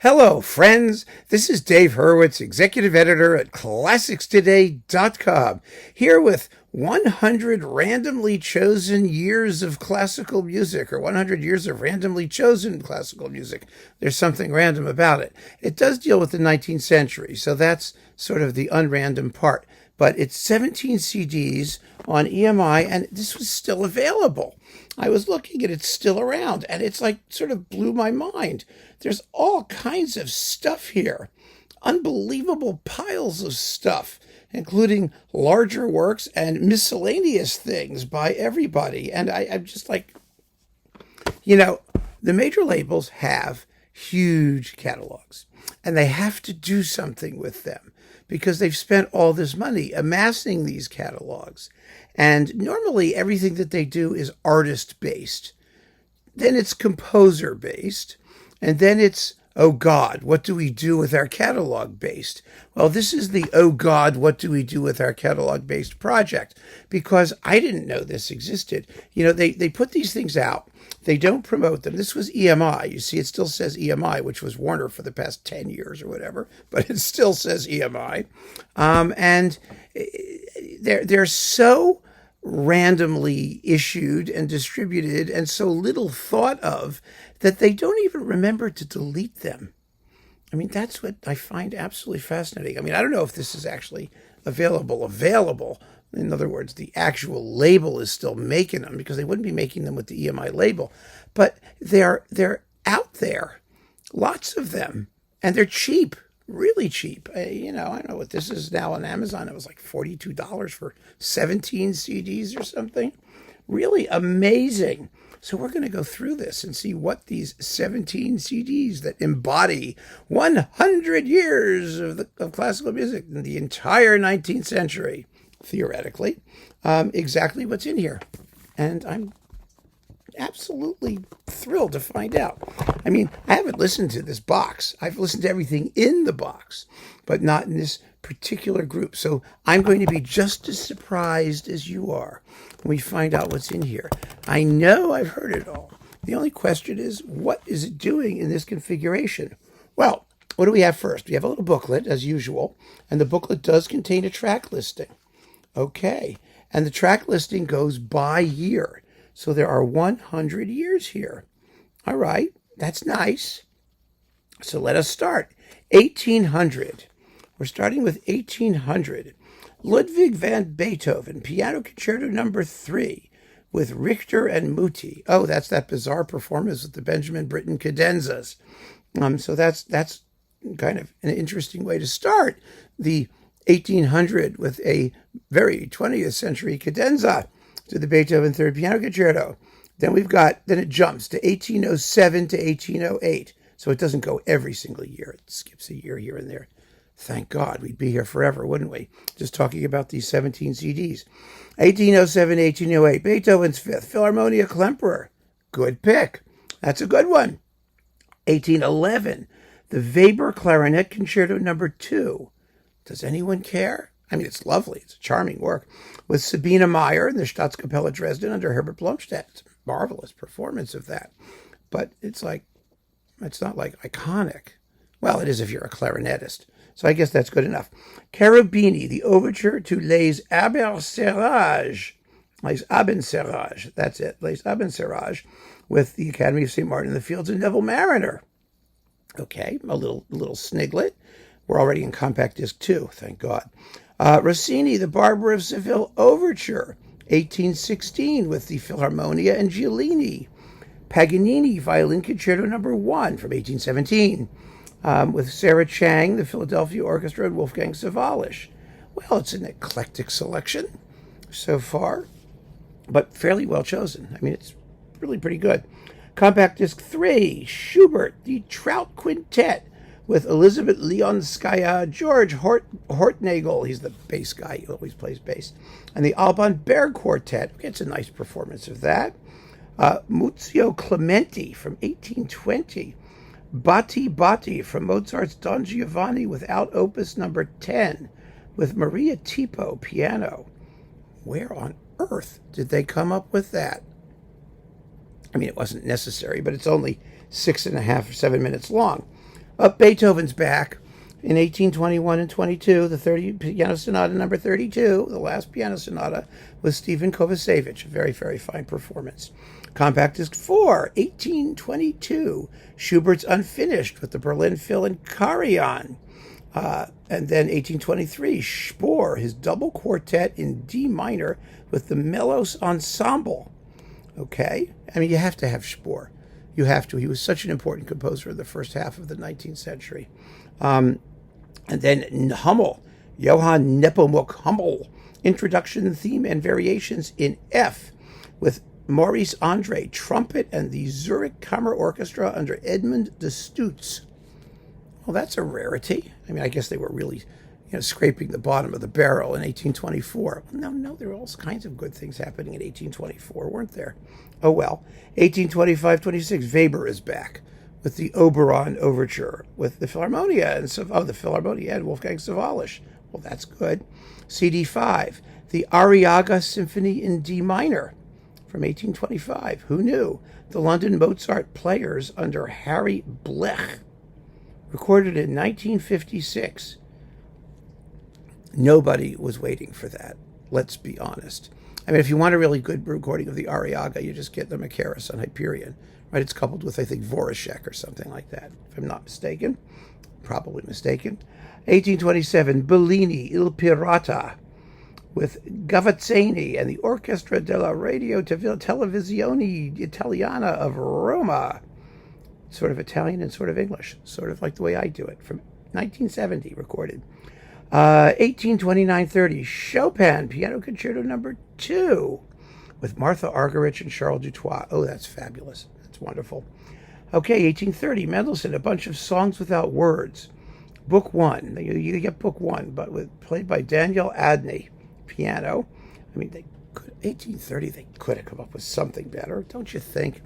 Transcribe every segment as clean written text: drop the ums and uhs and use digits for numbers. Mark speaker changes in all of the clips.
Speaker 1: Hello, friends. This is Dave Hurwitz, executive editor at ClassicsToday.com, here with 100 randomly chosen years of classical music, or 100 years of randomly chosen classical music. There's something random about it. It does deal with the 19th century, so that's sort of the unrandom part. But it's 17 CDs on EMI, and this was still available. I was looking and it's still around, and it's like sort of blew my mind. There's all kinds of stuff here, unbelievable piles of stuff, including larger works and miscellaneous things by everybody. And I'm just like, the major labels have huge catalogs, and they have to do something with them because they've spent all this money amassing these catalogs. And normally everything that they do is artist-based. Then it's composer-based. And then it's, oh God, what do we do with our catalog-based? Well, this is the, oh God, what do we do with our catalog-based project? Because I didn't know this existed. They put these things out. They don't promote them. This was EMI. You see, it still says EMI, which was Warner for the past 10 years or whatever, but it still says EMI. And they're so randomly issued and distributed and so little thought of that they don't even remember to delete them. I mean, that's what I find absolutely fascinating. I mean, I don't know if this is actually available. In other words, the actual label is still making them, because they wouldn't be making them with the EMI label. But they're out there, lots of them, and they're cheap, really cheap. I don't know what this is now on Amazon. It was like $42 for 17 CDs or something. Really amazing. So we're going to go through this and see what these 17 CDs that embody 100 years of classical music in the entire 19th century, theoretically, exactly what's in here. And I'm absolutely thrilled to find out. I mean, I haven't listened to this box. I've listened to everything in the box, but not in this particular group. So I'm going to be just as surprised as you are when we find out what's in here. I know I've heard it all. The only question is, what is it doing in this configuration? Well, what do we have first? We have a little booklet, as usual, and the booklet does contain a track listing. Okay, and the track listing goes by year. So there are 100 years here. All right, that's nice. So let us start. 1800. We're starting with 1800. Ludwig van Beethoven, Piano Concerto No. 3, with Richter and Muti. Oh, that's that bizarre performance with the Benjamin Britten cadenzas. So that's kind of an interesting way to start the 1800 with a very 20th century cadenza to the Beethoven Third Piano Concerto. Then it jumps to 1807 to 1808. So it doesn't go every single year. It skips a year here and there. Thank God, we'd be here forever, wouldn't we? Just talking about these 17 CDs. 1807, 1808, Beethoven's Fifth, Philharmonia Klemperer. Good pick. That's a good one. 1811, the Weber Clarinet Concerto No. 2. Does anyone care? I mean, it's lovely. It's a charming work. With Sabine Meyer and the Staatskapelle Dresden under Herbert Blomstedt. It's a marvelous performance of that. But it's not like iconic. Well, it is if you're a clarinetist. So I guess that's good enough. Cherubini, the overture to Les Abencerrages. Les Abencerrages. That's it. Les Abencerrages, with the Academy of St. Martin in the Fields and Neville Mariner. Okay, a little sniglet. We're already in compact disc 2, thank God. Rossini, the Barber of Seville overture, 1816, with the Philharmonia and Giulini. Paganini, Violin Concerto No. 1 from 1817. With Sarah Chang, the Philadelphia Orchestra, and Wolfgang Sawallisch. Well, it's an eclectic selection so far, but fairly well chosen. I mean, it's really pretty good. Compact Disc 3, Schubert, the Trout Quintet, with Elizabeth Leonskaya, George Hortnagel, he's the bass guy, he always plays bass, and the Alban Berg Quartet. It's a nice performance of that. Muzio Clementi from 1820. Batti Batti from Mozart's Don Giovanni without Opus No. 10, with Maria Tipo piano. Where on earth did they come up with that? I mean, it wasn't necessary, but it's only 6.5 or 7 minutes long. Beethoven's back in 1821 and 22, the 30 Piano Sonata number 32, the last piano sonata with Stephen Kovacevic. A very, very fine performance. Compact disc 4, 1822, Schubert's Unfinished with the Berlin Phil and Carillon. And then 1823, Spohr, his double quartet in D minor with the Melos Ensemble. Okay? I mean, you have to have Spohr. You have to. He was such an important composer in the first half of the 19th century. And then Hummel, Johann Nepomuk Hummel, Introduction, Theme, and Variations in F with Maurice Andre, trumpet, and the Zurich Kammer Orchestra under Edmund de Stutz. Well, that's a rarity. I mean, I guess they were really, scraping the bottom of the barrel in 1824. No, there were all kinds of good things happening in 1824, weren't there? Oh, well. 1825-26, Weber is back with the Oberon Overture with the Philharmonia and the Philharmonia and Wolfgang Sawallisch. Well, that's good. CD 5, the Arriaga Symphony in D minor from 1825. Who knew? The London Mozart Players under Harry Blech, recorded in 1956. Nobody was waiting for that. Let's be honest. I mean, if you want a really good recording of the Arriaga, you just get the Macaris on Hyperion, right? It's coupled with, I think, Voracek or something like that, if I'm not mistaken. Probably mistaken. 1827, Bellini, Il Pirata, with Gavazzini and the Orchestra della Radio Televisione Italiana of Roma. Sort of Italian and sort of English, sort of like the way I do it, from 1970, recorded. 1829-30, Chopin, Piano Concerto number 2, with Martha Argerich and Charles Dutoit. Oh, that's fabulous. That's wonderful. Okay, 1830, Mendelssohn, A Bunch of Songs Without Words. Book 1. You get Book 1, but played by Daniel Adney, piano. I mean, 1830, they could have come up with something better, don't you think?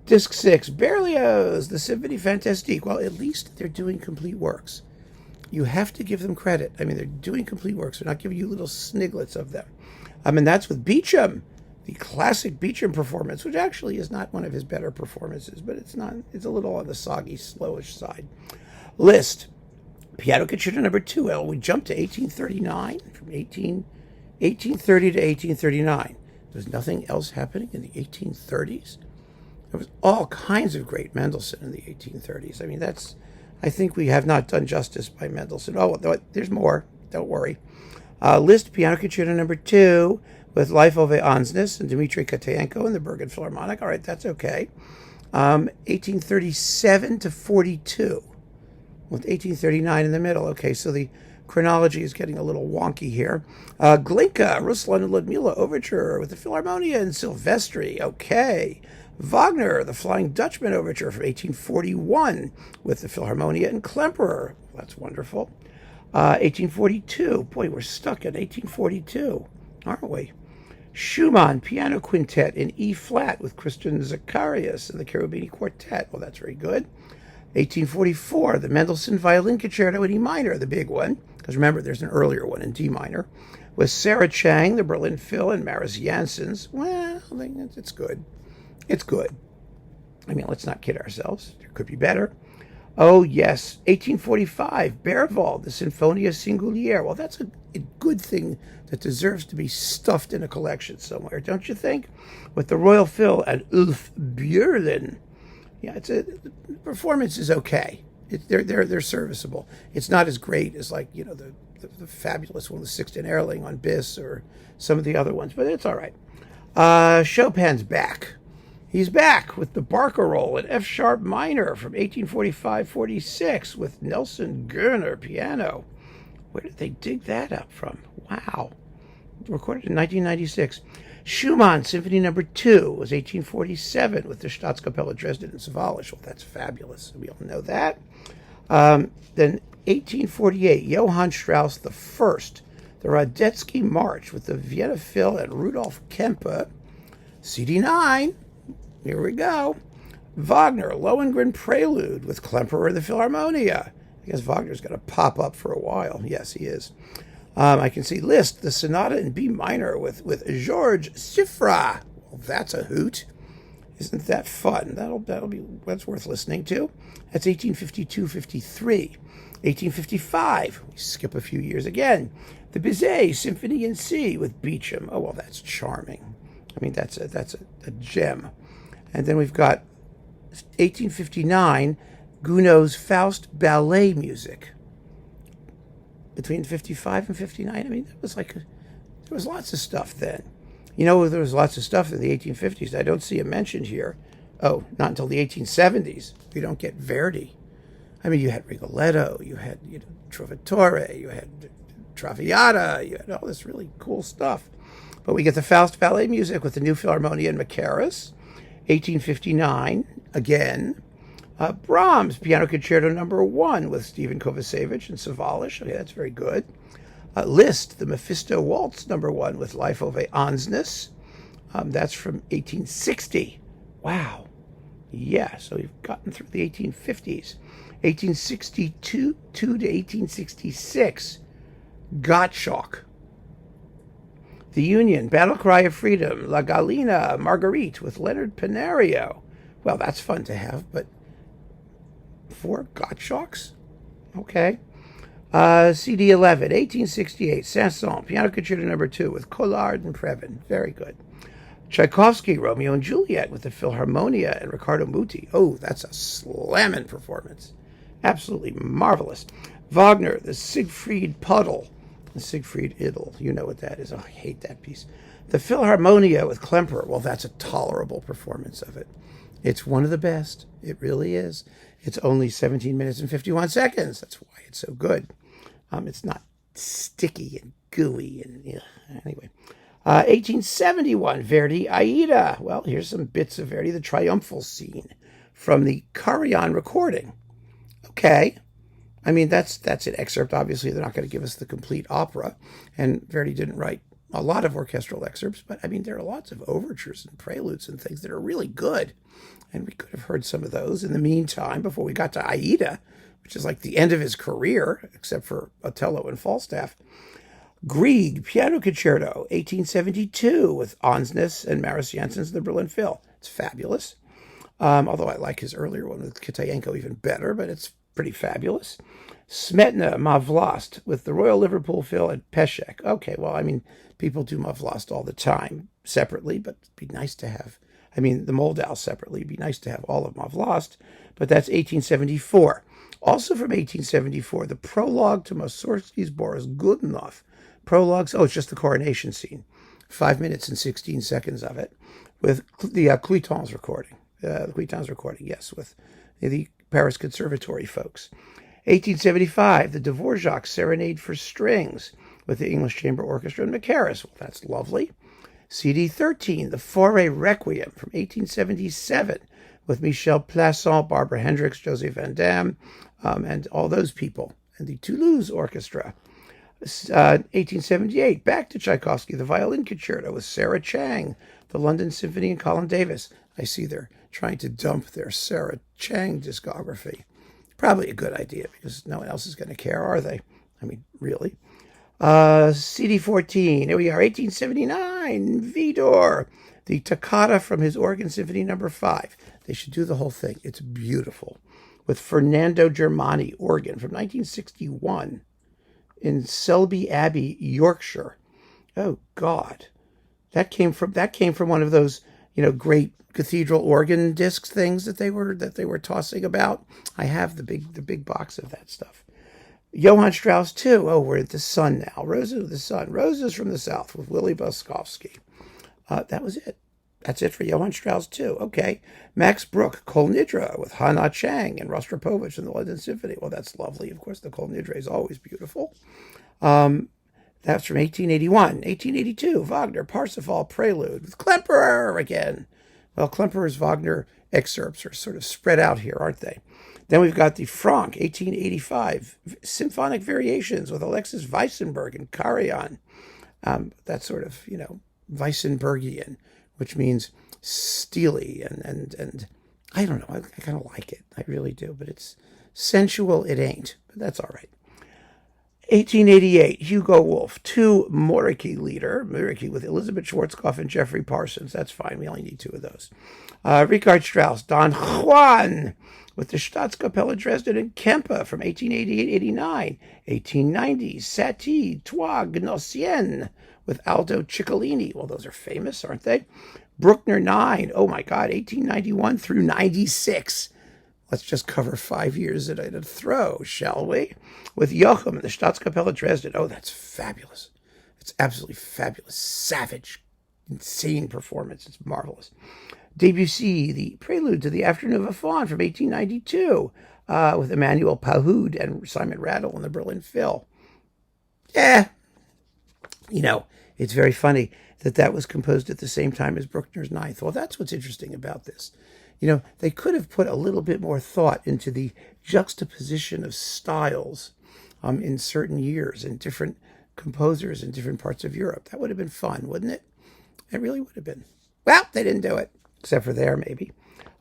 Speaker 1: Disc 6, Berlioz, the Symphony Fantastique. Well, at least they're doing complete works. You have to give them credit. I mean, they're doing complete works. They're not giving you little sniglets of them. And that's with Beecham, the classic Beecham performance, which actually is not one of his better performances, but it's a little on the soggy, slowish side. Liszt, Piano Concerto number 2. Well, we jumped to 1839, from 1830 to 1839. There's nothing else happening in the 1830s. There was all kinds of great Mendelssohn in the 1830s. I mean, I think we have not done justice by Mendelssohn. Oh, there's more. Don't worry. Liszt, Piano Concerto number 2, with Leifove Ansnes and Dmitri Katayenko and the Bergen Philharmonic. All right, that's okay. 1837 to 42, with 1839 in the middle. Okay, so the chronology is getting a little wonky here. Glinka, Ruslan and Ludmila Overture with the Philharmonia and Silvestri. Okay. Wagner, the Flying Dutchman Overture from 1841 with the Philharmonia and Klemperer. That's wonderful. 1842. Boy, we're stuck in 1842, aren't we? Schumann, Piano Quintet in E flat with Christian Zacharias and the Cherubini Quartet. Well, that's very good. 1844, the Mendelssohn Violin Concerto in E minor, the big one, because remember, there's an earlier one in D minor, with Sarah Chang, the Berlin Phil, and Maris Janssens. Well, it's good. It's good. I mean, let's not kid ourselves. It could be better. Oh, yes. 1845, Berwald, the Sinfonia Singulière. Well, that's a good thing that deserves to be stuffed in a collection somewhere, don't you think? With the Royal Phil and Ulf Björlin. Yeah, the performance is okay. They're serviceable. It's not as great as, like, the fabulous one with Sixten Ehrling on Bis or some of the other ones, but it's all right. Chopin's back. He's back with the Barcarolle in F sharp minor from 1845-46 with Nelson Gerner piano. Where did they dig that up from? Wow. Recorded in 1996. Schumann Symphony number 2 was 1847 with the Staatskapelle Dresden and Sawallisch. Well, that's fabulous. We all know that. Then 1848, Johann Strauss I, the Radetzky March with the Vienna Phil and Rudolf Kempe. CD 9. Here we go. Wagner, Lohengrin Prelude with Klemperer and the Philharmonia. I guess Wagner's going to pop up for a while. Yes, he is. I can see Liszt, the Sonata in B minor with Georges Siffra. Well, that's a hoot. Isn't that fun? That's worth listening to. That's 1852-53. 1855, we skip a few years again. The Bizet Symphony in C with Beecham. Oh, well, that's charming. I mean, that's a gem. And then we've got 1859, Gounod's Faust ballet music. Between 55 and 59, I mean, there was lots of stuff then. You know, there was lots of stuff in the 1850s. I don't see it mentioned here. Oh, not until the 1870s. We don't get Verdi. I mean, you had Rigoletto, you had Trovatore, you had Traviata, you had all this really cool stuff. But we get the Faust ballet music with the New Philharmonia in Macaris. 1859, again. Brahms, Piano Concerto No. 1 with Stephen Kovacevic and Sawallisch. Okay, that's very good. Liszt, the Mephisto Waltz No. 1 with Life Ove Ansnes. That's from 1860. Wow. Yeah, so we've gotten through the 1850s. 1862 to 1866. Gottschalk. The Union, Battle Cry of Freedom, La Gallina, Marguerite with Leonard Pinario. Well, that's fun to have, but 4 Gottschalks? Okay. CD 11, 1868, Saint-Saëns, Piano Concerto No. 2 with Collard and Previn. Very good. Tchaikovsky, Romeo and Juliet with the Philharmonia and Riccardo Muti. Oh, that's a slamming performance. Absolutely marvelous. Wagner, the Siegfried Puddle. The Siegfried Idyll. You know what that is. Oh, I hate that piece. The Philharmonia with Klemperer. Well, that's a tolerable performance of it. It's one of the best. It really is. It's only 17 minutes and 51 seconds. That's why it's so good. It's not sticky and gooey. And anyway. 1871, Verdi, Aida. Well, here's some bits of Verdi, the triumphal scene from the Carillon recording. Okay. I mean, that's an excerpt. Obviously, they're not going to give us the complete opera. And Verdi didn't write a lot of orchestral excerpts, but I mean, there are lots of overtures and preludes and things that are really good. And we could have heard some of those in the meantime before we got to Aida, which is like the end of his career, except for Otello and Falstaff. Grieg, Piano Concerto, 1872, with Ansnes and Maris Janssen's The Berlin Phil. It's fabulous. Although I like his earlier one with Kitayenko even better, but it's pretty fabulous. Smetana, Ma Vlast, with the Royal Liverpool Phil and Peszek. Okay, well, I mean, people do Ma Vlast all the time separately, but it'd be nice to have, the Moldau separately. It'd be nice to have all of Ma Vlast, but that's 1874. Also from 1874, the prologue to Mussorgsky's Boris Godunov. Prologues, it's just the coronation scene. 5 minutes and 16 seconds of it, with the Cuitons recording. Yes, with the Paris Conservatory folks. 1875, the Dvorak Serenade for Strings with the English Chamber Orchestra and Macaris. Well, that's lovely. CD 13, the Fauré Requiem from 1877 with Michel Plasson, Barbara Hendricks, José Van Damme, and all those people. And the Toulouse Orchestra. 1878, back to Tchaikovsky, the Violin Concerto with Sarah Chang, the London Symphony and Colin Davis. I see they're trying to dump their Sarah Chang discography. Probably a good idea because no one else is going to care, are they? I mean, really. CD 14, here we are, 1879, Vidor, the Toccata from his Organ Symphony No. 5. They should do the whole thing. It's beautiful. With Fernando Germani, organ from 1961 in Selby Abbey, Yorkshire. Oh, God. That came from one of those, great cathedral organ discs things that they were tossing about. I have the big box of that stuff. Johann Strauss too. Oh, we're at the Sun now. Roses of the Sun. Roses from the South with Willy Boskovsky. That was it. That's it for Johann Strauss too. Okay. Max Bruch, Kol Nidra with Hannah Chang and Rostropovich and the London Symphony. Well, that's lovely. Of course, the Kol Nidra is always beautiful. That's from 1881. 1882, Wagner, Parsifal Prelude with Klemperer again. Well, Klemperer's Wagner excerpts are sort of spread out here, aren't they? Then we've got the Franck, 1885, Symphonic Variations with Alexis Weissenberg and Carillon. That's sort of, Weissenbergian, which means steely and I don't know. I kind of like it. I really do. But it's sensual. It ain't. But that's all right. 1888, Hugo Wolf, 2 Moricky Lieder, Moricky with Elizabeth Schwarzkopf and Jeffrey Parsons. That's fine. We only need 2 of those. Richard Strauss, Don Juan with the Staatskapelle Dresden and Kempe from 1888-89. 1890, Satie, Toi, Gnossienne with Aldo Ciccolini. Well, those are famous, aren't they? Bruckner 9. Oh, my God, 1891 through 96. Let's just cover 5 years at a throw, shall we? With Joachim and the Staatskapelle Dresden. Oh, that's fabulous. It's absolutely fabulous. Savage, insane performance. It's marvelous. Debussy, the Prelude to the Afternoon of a Faun from 1892, with Emmanuel Pahud and Simon Rattle and the Berlin Phil. Yeah, it's very funny that was composed at the same time as Bruckner's Ninth. Well, that's what's interesting about this. They could have put a little bit more thought into the juxtaposition of styles in certain years and different composers in different parts of Europe. That would have been fun, wouldn't it? It really would have been. Well, they didn't do it, except for there, maybe.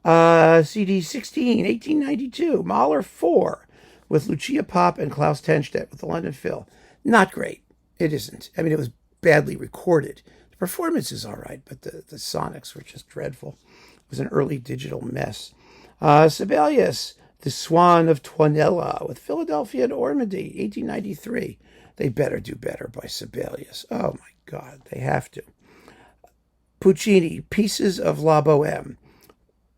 Speaker 1: CD 16, 1892, Mahler 4, with Lucia Popp and Klaus Tenstedt with the London Phil. Not great. It isn't. I mean, it was badly recorded. The performance is all right, but the sonics were just dreadful. It was an early digital mess. Sibelius, The Swan of Tuonela, with Philadelphia and Ormandy, 1893. They better do better by Sibelius. Oh, my God, they have to. Puccini, Pieces of La Boheme.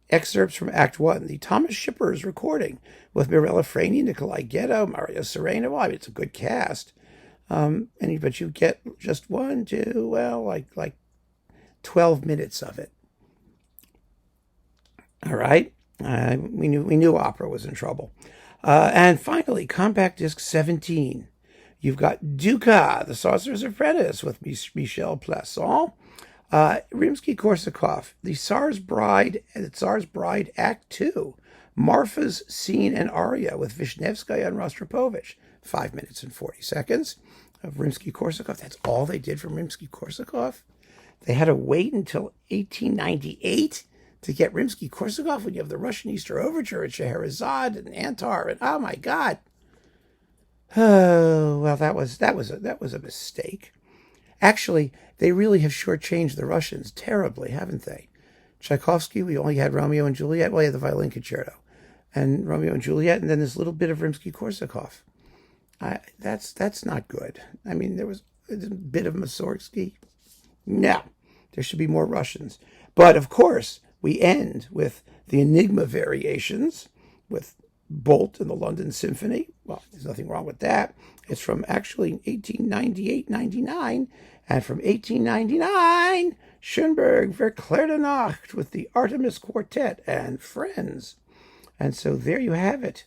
Speaker 1: Excerpts from Act 1. The Thomas Shippers recording with Mirella Freni, Nicolai Ghetto, Mario Serena. Well, I mean, it's a good cast. But you get just 1, 2, well, like 12 minutes of it. All right. We knew opera was in trouble. And finally, compact disc 17. You've got Duca, The Sorcerer's Apprentice with Michel Plasson. Rimsky-Korsakov, The Tsar's Bride and the Tsar's Bride Act 2. Marfa's Scene and Aria with Vishnevskaya and Rostropovich. 5 minutes and 40 seconds of Rimsky-Korsakov. That's all they did from Rimsky-Korsakov. They had to wait until 1898 to get Rimsky-Korsakov when you have the Russian Easter Overture and Scheherazade and Antar and oh my God. Oh well, that was a mistake. Actually, they really have shortchanged the Russians terribly, haven't they? Tchaikovsky, we only had Romeo and Juliet. Well, he had the violin concerto, and Romeo and Juliet, and then this little bit of Rimsky-Korsakov. That's not good. I mean, there was a bit of Mussorgsky. No, there should be more Russians. But of course, we end with the Enigma variations with Bolt and the London Symphony. Well, there's nothing wrong with that. It's from actually 1898-99, and from 1899, Schoenberg, Verklärte de Nacht with the Artemis Quartet and Friends. And so there you have it.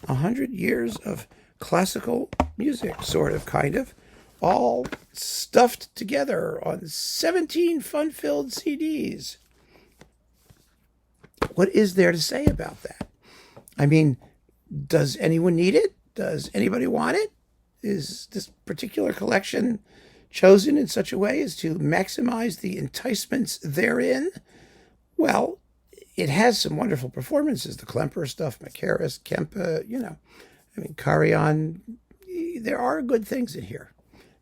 Speaker 1: 100 years of classical music, sort of, kind of, all stuffed together on 17 fun-filled CDs. What is there to say about that? I mean, does anyone need it? Does anybody want it? Is this particular collection chosen in such a way as to maximize the enticements therein? Well, it has some wonderful performances. The Klemperer stuff, Macaris, Kempe, Carrion. There are good things in here.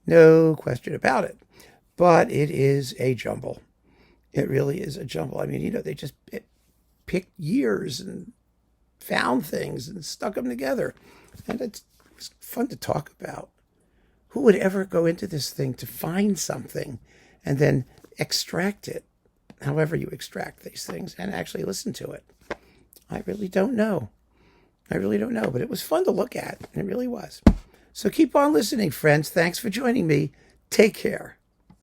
Speaker 1: No question about it. But it is a jumble. It really is a jumble. I mean, they just picked years and found things and stuck them together. And it's fun to talk about. Who would ever go into this thing to find something and then extract it, however you extract these things, and actually listen to it? I really don't know. But it was fun to look at. It really was. So keep on listening, friends. Thanks for joining me. Take care.